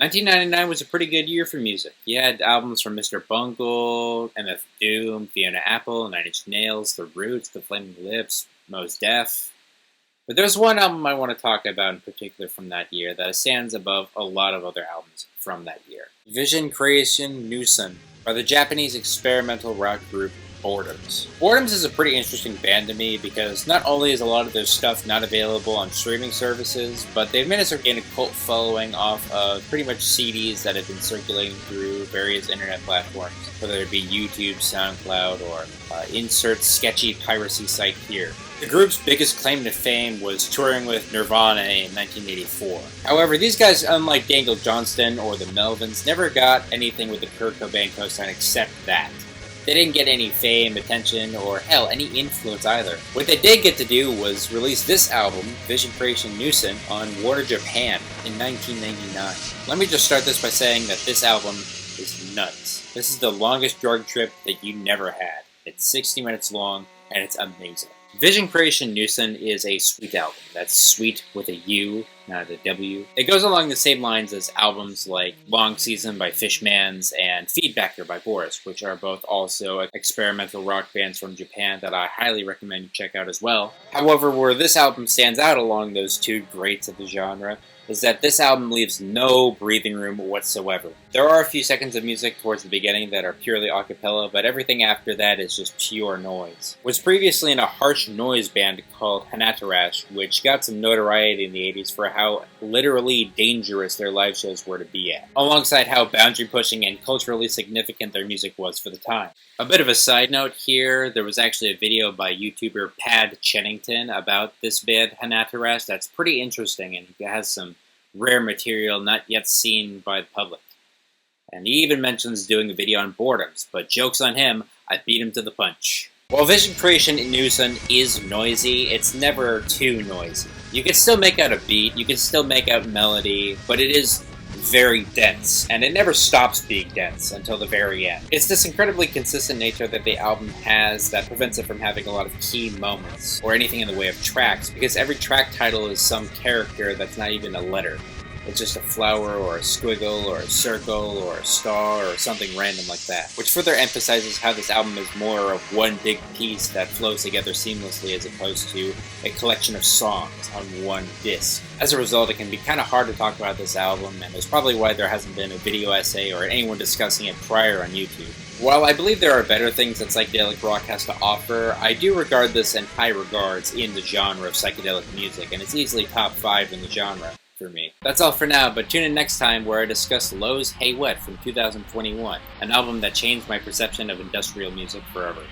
1999 was a pretty good year for music. You had albums from Mr. Bungle, MF Doom, Fiona Apple, Nine Inch Nails, The Roots, The Flaming Lips, Mos Def. But there's one album I want to talk about in particular from that year that stands above a lot of other albums from that year. Vision Creation Newsun by the Japanese experimental rock group Boredoms. Boredoms is a pretty interesting band to me because not only is a lot of their stuff not available on streaming services, but they've managed to gain a cult following off of pretty much CDs that have been circulating through various internet platforms, whether it be YouTube, SoundCloud, or insert sketchy piracy site here. The group's biggest claim to fame was touring with Nirvana in 1984. However, these guys, unlike Daniel Johnston or the Melvins, never got anything with the Kurt Cobain cosign except that. They didn't get any fame, attention, or hell, any influence either. What they did get to do was release this album, Vision Creation Newsun, on Warner Japan in 1999. Let me just start this by saying that this album is nuts. This is the longest drug trip that you never had. It's 60 minutes long, and it's amazing. Vision Creation Newsun is a sweet album. That's sweet with a U, not a W. It goes along the same lines as albums like Long Season by Fishmans and Feedbacker by Boris, which are both also experimental rock bands from Japan that I highly recommend you check out as well. However, where this album stands out along those two greats of the genre is that this album leaves no breathing room whatsoever. There are a few seconds of music towards the beginning that are purely a cappella, but everything after that is just pure noise. Was previously in a harsh noise band called Hanatarash, which got some notoriety in the 80s for how literally dangerous their live shows were to be at, alongside how boundary-pushing and culturally significant their music was for the time. A bit of a side note here, there was actually a video by YouTuber Pad Chennington about this band Hanatarash that's pretty interesting, and it has some rare material not yet seen by the public. And he even mentions doing a video on Boredoms, but joke's on him, I beat him to the punch. While Vision Creation in Newsun is noisy, it's never too noisy. You can still make out a beat, you can still make out melody, but it is very dense, and it never stops being dense until the very end. It's this incredibly consistent nature that the album has that prevents it from having a lot of key moments, or anything in the way of tracks, because every track title is some character that's not even a letter. It's just a flower, or a squiggle, or a circle, or a star, or something random like that. Which further emphasizes how this album is more of one big piece that flows together seamlessly as opposed to a collection of songs on one disc. As a result, it can be kind of hard to talk about this album, and that's probably why there hasn't been a video essay or anyone discussing it prior on YouTube. While I believe there are better things that psychedelic rock has to offer, I do regard this in high regards in the genre of psychedelic music, and it's easily top 5 in the genre for me. That's all for now, but tune in next time where I discuss Lowe's Hey Wet from 2021, an album that changed my perception of industrial music forever.